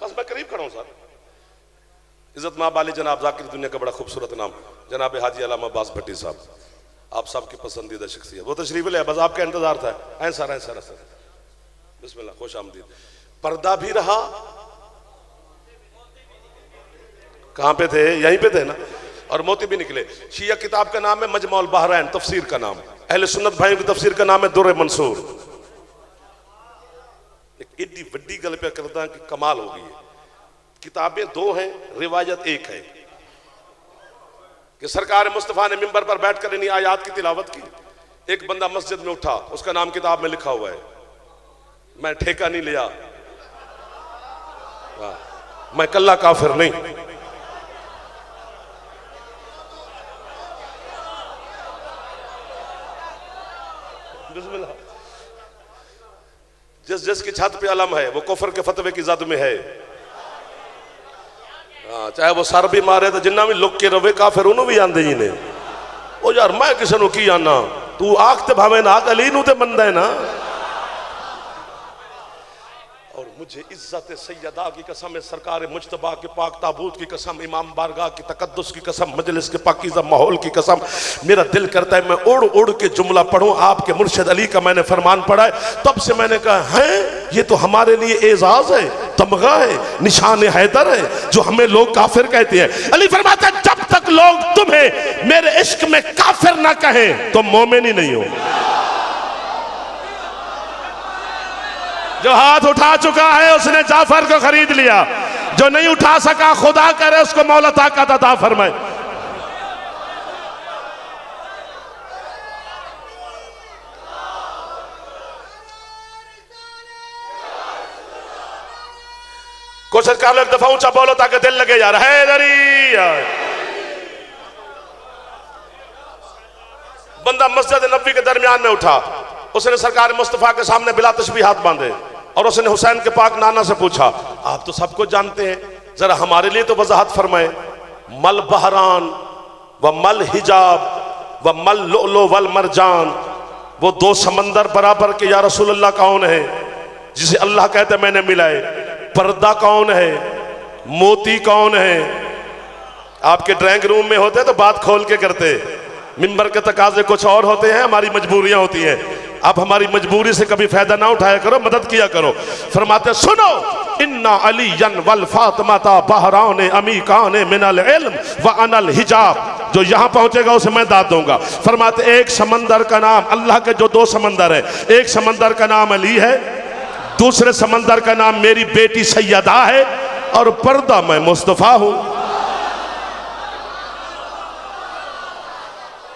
बस मैं करीब खड़ा हूं सर। इज्जत माँ बाली जनाब जाकिर दुनिया का बड़ा खूबसूरत नाम जनाब हाजी अल्लामा अब्बास भट्टी साहब, आप सबकी पसंदीदा शख्सियत, वो तशरीफ ले, बस आपका इंतजार था। ऐ सर बिस्मिल्लाह, खुश आमदीद। पर्दा भी रहा, कहां पे थे? यहीं पे थे ना, और मोती भी निकले। शिया किताब का नाम है मजमुअल बहरैन, तफसीर का नाम। अहले सुन्नत भाइयों की तफसीर का नाम है दुर्र मंसूर। एक इतनी बड़ी गल पे करता कि कमाल हो गई है। किताबें दो हैं, रिवायत एक है कि सरकार मुस्तफ़ा ने मिंबर पर बैठकर इन्हीं आयात की तिलावत की। एक बंदा मस्जिद में उठा, उसका नाम किताब में लिखा हुआ है, मैं ठेका नहीं लिया, मैं कल्ला काफिर नहीं। जिस जिसकी छत पे अलम है वो कुफर के फतवे की जद में है। चाहे वो सर भी मारे तो जिन्ना भी लुक के रवे काफिर उन्होंने भी आंदे जी ने। ओ यार मैं किसी को की आना, तू आख ते भावे ना अली नू ते मनदा है ना। और मुझे इज्जत सैयदा की कसम, सरकार मुज्तबा के पाक ताबूत की कसम, इमाम बारगाह की तकद्दुस की कसम, मजलिस के पाकीज़ा माहौल की कसम, मेरा दिल करता है मैं उड़ उड़ के जुमला पढ़ूं। आपके मुर्शिद अली का मैंने फरमान पढ़ा है, तब से मैंने कहा है ये तो हमारे लिए एजाज है, तमगा है, निशान हैदर है जो हमें लोग काफिर कहते हैं। अली फरमाता है जब तक लोग तुम्हें मेरे इश्क में काफिर ना कहें तो मोमिन ही नहीं हो। जो हाथ उठा चुका है उसने जाफर को खरीद लिया, जो नहीं उठा सका खुदा करे उसको मौला ताकत अता फरमाए। कोशिश कर लो एक दफा ऊंचा बोलो ताकि दिल लगे यार। हैदरी बंदा मस्जिद नबी के दरमियान में उठा, उसने सरकार मुस्तफा के सामने बिला तशबीह हाथ बांधे और उसने हुसैन के पाक नाना से पूछा आप तो सबको जानते हैं, जरा हमारे लिए तो वजाहत फरमाए। मल बहरान व मल हिजाब व मल लुलु वल मरजान, वो दो समंदर बराबर के या रसूल अल्लाह कौन है जिसे अल्लाह कहते मैंने मिलाए? पर्दा कौन है? मोती कौन है? आपके ड्राइंग रूम में होते तो बात खोल के करते, मिंबर के तकाजे कुछ और होते हैं, हमारी मजबूरियां होती हैं। आप हमारी मजबूरी से कभी फायदा ना उठाया करो, मदद किया करो। फरमाते सुनो इन्ना अलीयन वल फातिमा बहरान अमीकान मिनल इल्म व अनल हिजाब, जो यहां पहुंचेगा उसे मैं दाद दूंगा। फरमाते एक समंदर का नाम, अल्लाह के जो दो समंदर है, एक समंदर का नाम अली है, दूसरे समंदर का नाम मेरी बेटी सैयदा है, और पर्दा मैं मुस्तफा हूं।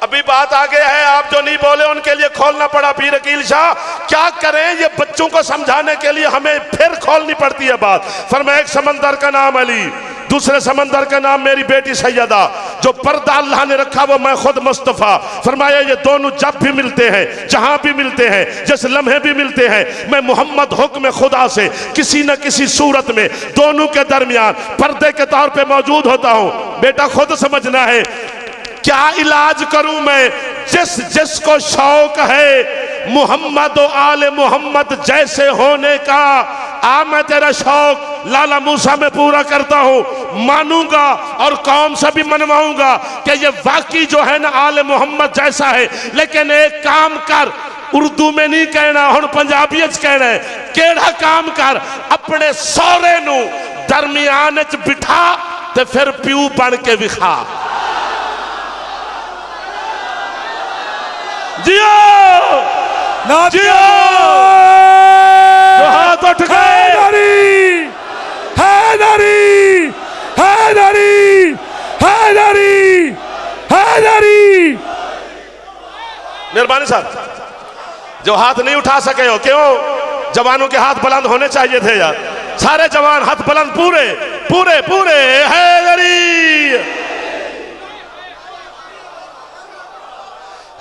अभी बात आगे है, आप जो नहीं बोले उनके लिए खोलना पड़ा। पीर अकील शाह क्या करें, ये बच्चों को समझाने के लिए हमें फिर खोलनी पड़ती है बात। फरमाया एक समंदर का नाम अली, दूसरे समंदर का नाम मेरी बेटी सैयदा, जो पर्दा अल्लाह ने रखा वो मैं खुद मुस्तफा। फरमाया ये दोनों जब भी मिलते हैं, जहां भी मिलते हैं, जिस लम्हे भी मिलते हैं, मैं मोहम्मद हुक्म खुदा से किसी न किसी सूरत में दोनों के दरमियान पर्दे के तौर पे मौजूद होता हूं। बेटा खुद समझना है क्या इलाज करूं मैं, जिसको शौक है मोहम्मद और आले मोहम्मद जैसे होने का, आ मैं तेरा शौक लाला मूसा में पूरा करता हूं, मानूंगा और कौम से भी मनवाऊंगा कि ये वाकई जो है ना आले मोहम्मद जैसा है। लेकिन एक काम कर, उर्दू में नहीं कहना, हुण पंजाबी च कहना है, केड़ा काम कर, अपने सौरे नू दरमियान च बिठा ते फिर प्यू बन के विखा। जियो ना जियो, जो हाथ उठ गए। हैदरी हैदरी हैदरी हैदरी हैदरी। मेहरबानी साहब, जो हाथ नहीं उठा सके हो, क्यों? जवानों के हाथ बुलंद होने चाहिए थे यार। सारे जवान हाथ बुलंद, पूरे पूरे पूरे हैदरी।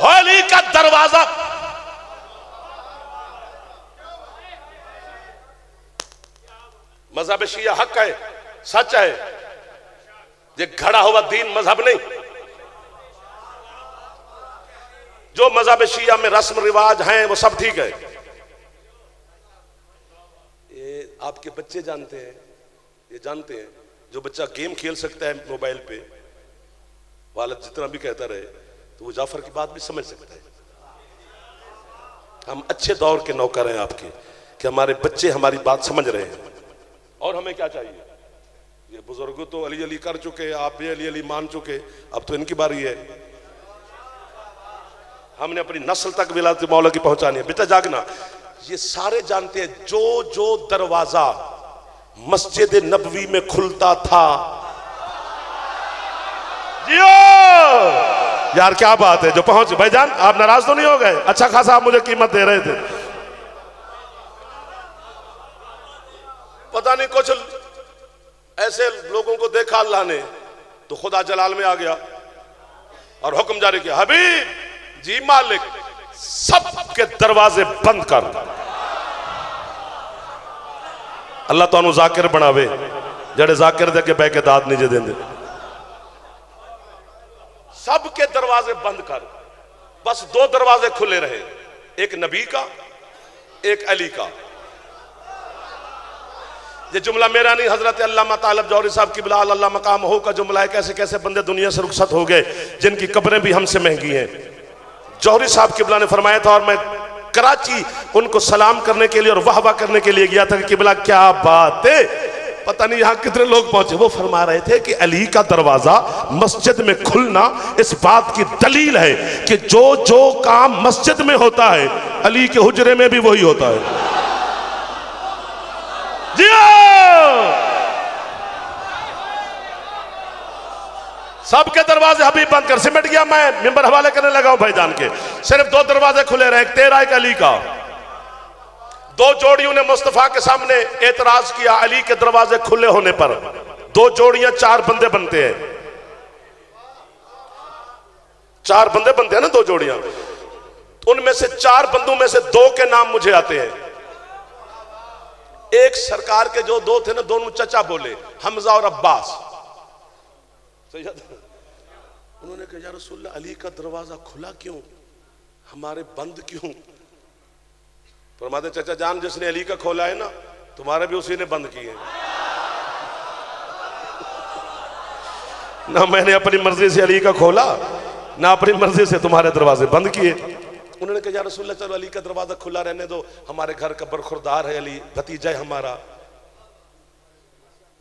अली का दरवाजा मजहब शिया हक है, सच है। ये घड़ा हुआ दीन मजहब नहीं। जो मजहब शिया में रस्म रिवाज हैं वो सब ठीक है। ये आपके बच्चे जानते हैं, ये जानते हैं। जो बच्चा गेम खेल सकता है मोबाइल पे, वालिद जितना भी कहता रहे, तो वो जाफर की बात भी समझ सकता है। हम अच्छे दौर के नौकर हैं आपके, कि हमारे बच्चे हमारी बात समझ रहे हैं। और हमें क्या चाहिए? ये बुजुर्ग तो अली अली कर चुके, आप भी अली अली मान चुके, अब तो इनकी बारी है। हमने अपनी नस्ल तक विलायत मौला की पहुंचानी है। बेटा जागना, ये सारे जानते हैं जो जो दरवाजा मस्जिद नबवी में खुलता था। जियो यार, क्या बात है जो पहुंच। भाईजान आप नाराज तो नहीं हो गए? अच्छा खासा आप मुझे कीमत दे रहे थे। पता नहीं कुछ ऐसे लोगों को देखा अल्लाह ने तो खुदा जलाल में आ गया और हुक्म जारी किया, हबीब जी मालिक सबके दरवाजे बंद कर। अल्लाह तो जाकिर बनावे, जड़े जाकिर दे के बह के दाद नहीं जे देंदे। सबके दरवाजे बंद कर, बस दो दरवाजे खुले रहे, एक नबी का, एक अली का। ये जुमला मेरा नहीं, हजरत अल्लामा तालब जौहरी साहब की बिलाल अल्लाह मकाम हो का जुमला है। कैसे कैसे बंदे दुनिया से रुखसत हो गए जिनकी कब्रें भी हमसे महंगी हैं। जौहरी साहब किबला ने फरमाया था, और मैं कराची उनको सलाम करने के लिए और वाह वाह करने के लिए गया था कि किबला क्या बात है। पता नहीं यहाँ कितने लोग पहुंचे। वो फरमा रहे थे कि अली का दरवाजा मस्जिद में खुलना इस बात की दलील है कि जो जो काम मस्जिद में होता है अली के हुजरे में भी वही होता है। सबके दरवाजे हबीब बंद कर। सिमट गया, मैं मिंबर हवाले करने लगा हूं भाईजान के। सिर्फ दो दरवाजे खुले रहे, एक तेरा एक अली का। दो जोड़ियों ने मुस्तफा के सामने एतराज किया अली के दरवाजे खुले होने पर। दो जोड़ियां चार बंदे बनते हैं, चार बंदे बनते हैं ना, दो जोड़ियां। उनमें से चार बंदों में से दो के नाम मुझे आते हैं। एक सरकार के जो दो थे ना, दोनों चचा बोले, हमजा और अब्बास। उन्होंने कहा या रसूलल्लाह अली का दरवाजा खुला क्यों, हमारे बंद क्यों? फरमाते चचा जान जिसने अली का खोला है ना, तुम्हारे भी उसी ने बंद किए ना। मैंने अपनी मर्जी से अली का खोला, ना अपनी मर्जी से तुम्हारे दरवाजे बंद किए। उन्होंने कहा या रसूलल्लाह चलो अली का दरवाजा खुला रहने दो, हमारे घर का बरखुरदार है अली, भतीजा है हमारा।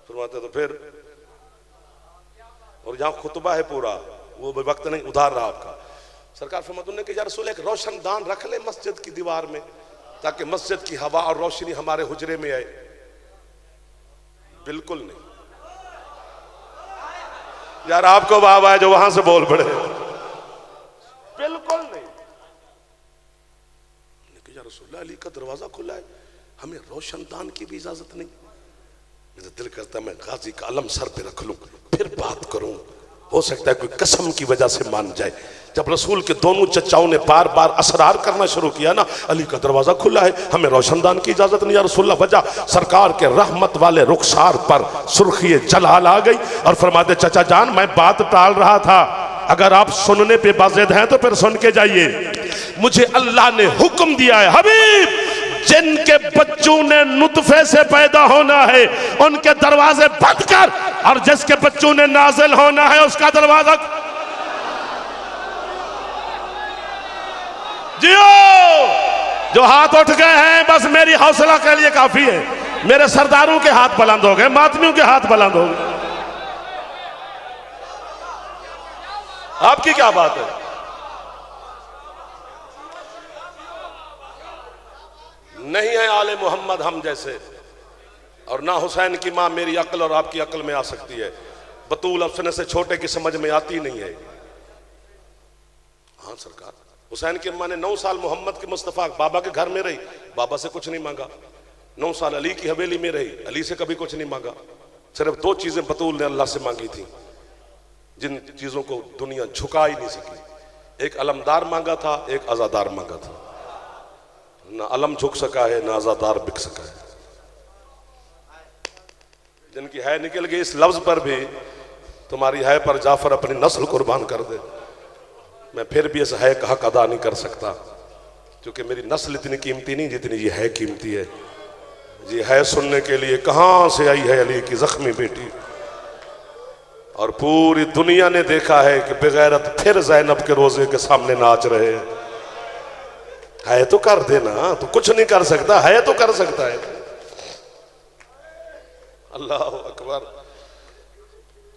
फरमाते तो फिर, और यहाँ खुतबा है पूरा, वो वक्त नहीं उधार रहा आपका। सरकार फरमाते उन्होंने कहा या रसूल एक रोशनदान रख ले मस्जिद की दीवार में, ताकि मस्जिद की हवा और रोशनी हमारे हुजरे में आए। बिल्कुल नहीं यार, आपको वाह है जो वहां से बोल पड़े। बिल्कुल नहीं। या रसूलल्लाह अली का दरवाजा खुला है, हमें रोशनदान की भी इजाजत नहीं। मेरा दिल करता है मैं गाजी का अलम सर पे रख लूं, फिर बात करूं। हो सकता है कोई कसम की वजह से मान जाए। जब रसूल के दोनों चचाओं ने बार बार असरार करना शुरू किया ना, अली का दरवाजा खुला है, हमें रोशनदान की इजाजत नहीं। या रसूलल्लाह वजह, सरकार के रहमत वाले रुखसार पर सुर्खी जलाल आ गई और फरमाते चचा जान मैं बात टाल रहा था, अगर आप सुनने पे बाज़िद हैं तो फिर सुन के जाइए। मुझे अल्लाह ने हुक्म दिया है हबीब, जिनके बच्चों ने नुतफे से पैदा होना है उनके दरवाजे बंद कर, और जिसके बच्चों ने नाजिल होना है उसका दरवाजा जियो। जो हाथ उठ गए हैं बस मेरी हौसला के लिए काफी है। मेरे सरदारों के हाथ बुलंद हो गए, मातमियों के हाथ बुलंद हो गए। आपकी क्या बात है? नहीं है आले मोहम्मद हम जैसे, और ना हुसैन की मां मेरी अक्ल और आपकी अक्ल में आ सकती है। बतूल अपने से छोटे की समझ में आती नहीं है। हाँ सरकार, हुसैन की मां ने 9 साल मोहम्मद के मुस्तफा बाबा के घर में रही, बाबा से कुछ नहीं मांगा। 9 साल अली की हवेली में रही, अली से कभी कुछ नहीं मांगा। सिर्फ 2 चीजें बतूल ने अल्लाह से मांगी थी, जिन चीजों को दुनिया झुका ही नहीं सकी। एक अलमदार मांगा था, एक आजादार मांगा था। ना अलम झुक सका है, ना आजादार बिक सका है। जिनकी है निकल गई इस लफ्ज पर भी, तुम्हारी है पर जाफर अपनी नस्ल कुर्बान कर दे, मैं फिर भी इस है का हक अदा नहीं कर सकता, क्योंकि मेरी नस्ल इतनी कीमती नहीं जितनी ये है कीमती है। ये है सुनने के लिए कहां से आई है अली की जख्मी बेटी, और पूरी दुनिया ने देखा है कि बेगैरत फिर ज़ैनब के रोजे के सामने नाच रहे हैं। है तो कर देना, तो कुछ नहीं कर सकता, है तो कर सकता है। अल्लाह अकबर।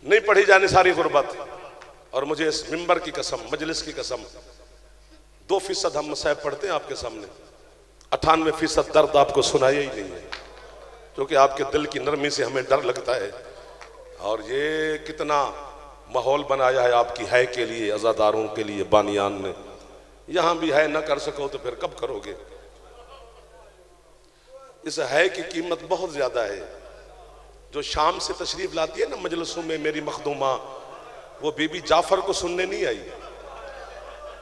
नहीं पढ़ी जानी सारी गुर्बत, और मुझे इस मिंबर की कसम, मजलिस की कसम, 2% हम मसाइब पढ़ते हैं आपके सामने, 98% दर्द आपको सुनाया ही नहीं है, क्योंकि आपके दिल की नरमी से हमें डर लगता है। और ये कितना माहौल बनाया है आपकी है के लिए, अज़ादारों के लिए बानियान ने। यहां भी है ना कर सको तो फिर कब करोगे। इस है की कीमत बहुत ज्यादा है। जो शाम से तशरीफ लाती है ना मजलिसों में मेरी मखदूमा, वो बीबी जाफर को सुनने नहीं आई।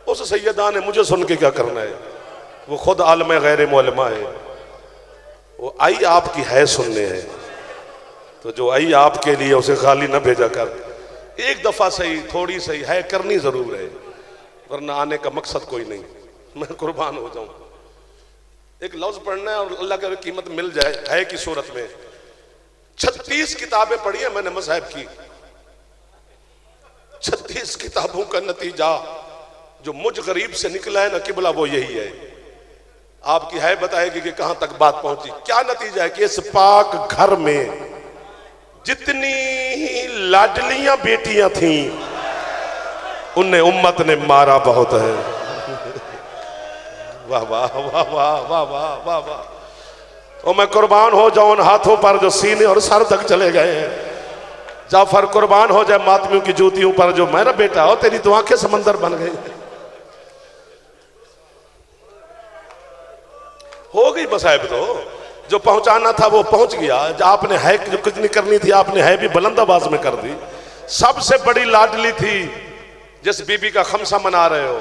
उस सैयदा ने मुझे सुन के क्या करना है, वो खुद आलम गैर मौलमा है, वो आई आपकी है सुनने है। तो जो आई आपके लिए उसे खाली न भेजा कर, एक दफा सही, थोड़ी सही है करनी जरूर है, वरना आने का मकसद कोई नहीं। मैं कुर्बान हो जाऊं, एक लफ्ज पढ़ना है और अल्लाह की कीमत मिल जाए है की सूरत में। 36 किताबें पढ़ी है मैंने मज़हब की, 36 किताबों का नतीजा जो मुझ गरीब से निकला है ना किबला, वो यही है। आपकी है बताएगी कि कहां तक बात पहुंची। क्या नतीजा है कि इस पाक घर में जितनी लाडलियां बेटियां थीं, उन्हें उम्मत ने मारा बहुत है। वाह वाह वाह वाह वाह वाह वाह वाह। और मैं कुर्बान हो जाऊं उन हाथों पर जो सीने और सर तक चले गए हैं। जाफर कुर्बान हो जाए मातमियों की जूतियों पर, जो मेरा बेटा हो तेरी तो आंखें समंदर बन गई। हो गई मसाइब, तो जो पहुंचाना था वो पहुंच गया। आपने है जो कितनी करनी थी आपने है भी बुलंद आवाज में कर दी। सबसे बड़ी लाडली थी जिस बीबी का खमसा मना रहे हो,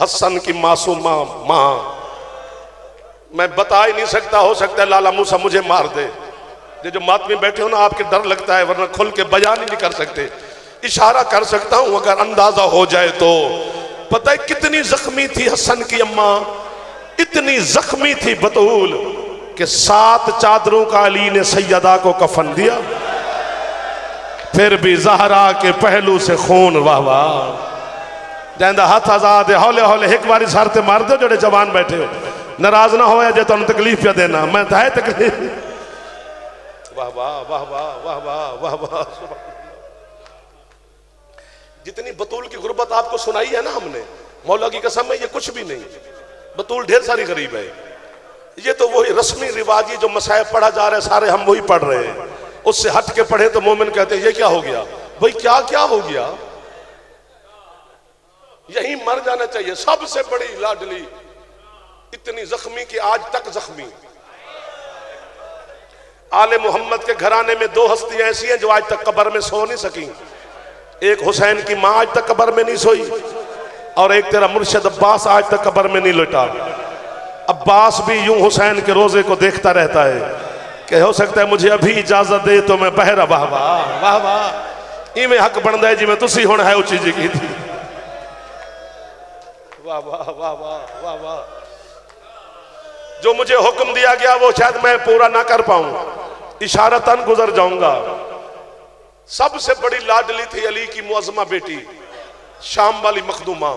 हसन की मासूमा मां। मैं बता ही नहीं सकता, हो सकता है लाला मूसा मुझे मार दे। ये जो मातमी बैठे हो ना, आपके डर लगता है, वरना खुल के बयान ही नहीं कर सकते। इशारा कर सकता हूं अगर अंदाजा हो जाए तो। पता है कितनी जख्मी थी हसन की अम्मा, इतनी जख्मी थी बतूल कि 7 चादरों का अली ने सैयदा को कफन दिया, फिर भी जहरा के पहलू से खून। वाह वाह। जैंदा हाथ आजाद है, हौले हौले एक बारी सारते मार दो जोड़े जवान बैठे हो, नाराज ना हो जो तुम तकलीफ पे देना, मैं तो है तकलीफ। वाह वाह वाह वाह वाह वाह वाह वाह। जितनी बतूल की गुर्बत आपको सुनाई है ना हमने, मौला की कसम है ये कुछ भी नहीं। बतूल ढेर सारी गरीब है। ये तो वही रस्मी रिवाजी जो मसाइब पढ़ा जा रहा है, सारे हम वही पढ़ रहे हैं। उससे हट के पढ़े तो मोमिन कहते हैं ये क्या हो गया। भाई क्या क्या हो गया, यही मर जाना चाहिए। सबसे बड़ी लाडली इतनी जख्मी कि आज तक जख्मी। आले मोहम्मद के घराने में 2 हस्तियां ऐसी हैं जो आज तक कब्र में सो नहीं सकी। एक हुसैन की मां आज तक कब्र में नहीं सोई, और एक तेरा मुर्शिद अब्बास आज तक कब्र में नहीं लौटा। अब्बास भी यूं हुसैन के रोजे को देखता रहता है कि हो सकता है मुझे अभी इजाजत दे तो मैं बहरा। वाह वाह वाह वाह। इवें हक बनता है जिवें तुसी हुण है उची जी की थी। वाह वाह वाह वाह वाह वाह। जो मुझे हुक्म दिया गया वो शायद मैं पूरा ना कर पाऊं, इशारतन गुजर जाऊंगा। सबसे बड़ी लाडली थी अली की मुअज़्ज़मा बेटी, शाम वाली मखदूमा।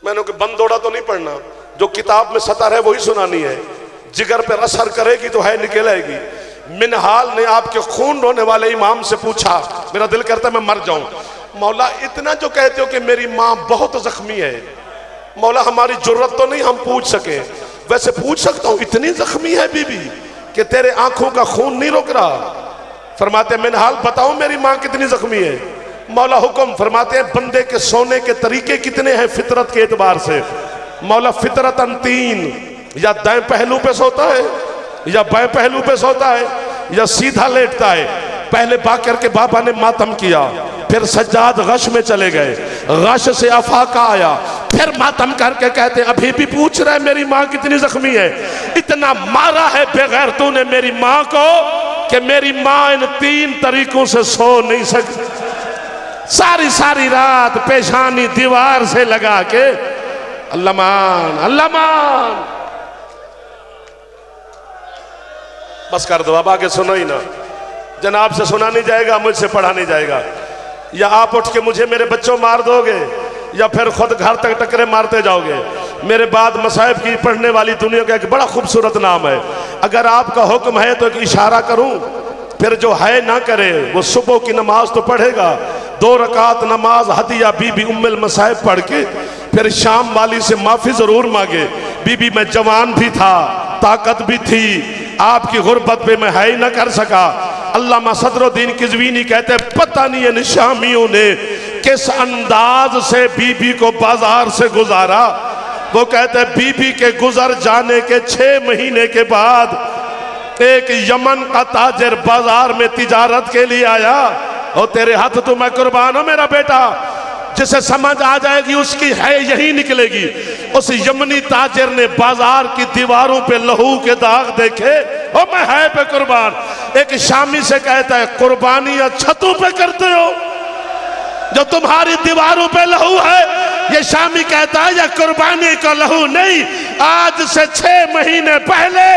मैंने कि बंदोड़ा तो नहीं पढ़ना, जो किताब में सतर है वही सुनानी है। जिगर पे असर करेगी तो है निकलेगी। मिनहाल ने आपके खून रोने वाले इमाम से पूछा, मेरा दिल करता है मैं मर जाऊं। मौला इतना जो कहते हो कि मेरी मां बहुत जख्मी है, मौला हमारी जरूरत तो नहीं हम पूछ सके, वैसे पूछ सकता हूं इतनी जख्मी है बीबी कि तेरे आंखों का खून नहीं रुक रहा। फरमाते मिनहाल बताओ मेरी मां कितनी जख्मी है। मौला हुक्म फरमाते हैं बंदे के सोने के तरीके कितने हैं फितरत के एतबार से। मौला फितरतन 3, या दाएं पहलू पे सोता है या बाएं पहलू पे सोता है या सीधा लेटता है। पहले बाकर के बाबा ने मातम किया, फिर सज्जाद गश में चले गए, गश से अफाका आया, फिर मातम करके कहते अभी भी पूछ रहा है मेरी माँ कितनी जख्मी है। इतना मारा है बेगैरतों ने मेरी माँ को कि मेरी माँ इन 3 तरीकों से सो नहीं सकती। सारी सारी रात पेशानी दीवार से लगा के अल्लाह मान अल्लाह मान। बस कर दो, अब आगे सुनो ही ना। जनाब से सुना नहीं जाएगा, मुझसे पढ़ा नहीं जाएगा। या आप उठ के मुझे मेरे बच्चों मार दोगे या फिर खुद घर तक टकरे मारते जाओगे। मेरे बाद मसाइब की पढ़ने वाली दुनिया का एक बड़ा खूबसूरत नाम है। अगर आपका हुक्म है तो एक इशारा करूं, फिर जो है ना करे वो सुबह की नमाज तो पढ़ेगा, 2 रकात नमाज हदिया बीबी उम्मुल मसाइब पढ़ के फिर शाम वाली से माफी जरूर मांगे। बीबी मैं जवान भी था, ताकत भी थी, आपकी गुर्बत पे मैं है ही ना कर सका। अल्लामा सदरुद्दीन किज़वीनी कहते पता नहीं इन शामियों ने किस अंदाज से बीबी को बाजार से गुजारा। वो कहते बीबी के गुजर जाने के 6 महीने के बाद एक यमन का ताजर बाजार में तिजारत के लिए आया। और तेरे हाथ तो मैं कुर्बान हूं मेरा बेटा, जिसे समझ आ जाएगी उसकी है यही निकलेगी। उस यमनी ताजिर ने बाजार की दीवारों पे लहू के दाग देखे, और मैं है पे कुर्बान। एक शामी से कहता है कुर्बानियां छतों पे करते हो, जो तुम्हारी दीवारों पे लहू है। ये शामी कहता है ये कुर्बानी का लहू नहीं, आज से 6 महीने पहले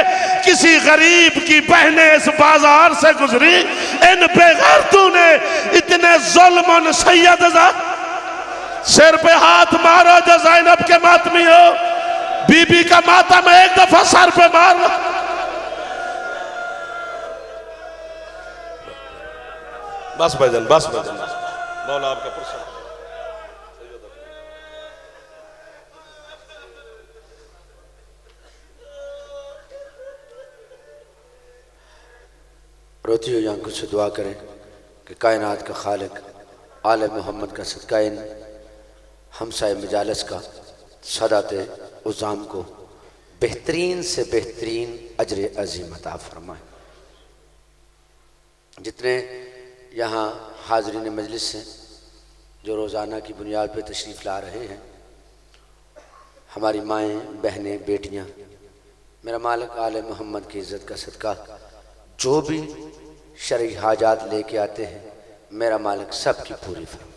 किसी गरीब की बहनें इस बाजार से गुजरी, इन बेगैरतों ने इतने जुल्म सैयद सिर पे हाथ मारो जो ज़ैनब के मातमी हो। बीबी का मातम एक दफा सर पे मार। बस भजन बस भजन, मौला आपका प्रसन्न। रोती हुई आंखों से दुआ करें कि कायनात का खालिक आले मोहम्मद का सदका इन हमसाए मजालस का सदाते उज़ाम को बेहतरीन से बेहतरीन अजर अज़ीम अता फरमाए। जितने यहाँ हाज़रीन मजलिस हैं जो रोज़ाना की बुनियाद पर तशरीफ़ ला रहे हैं, हमारी माएँ बहनें बेटियाँ, मेरा मालिक आले मोहम्मद की इज़्ज़त का सदका जो भी शरई हाजात लेके आते हैं, मेरा मालिक सब की पूरी फरमा।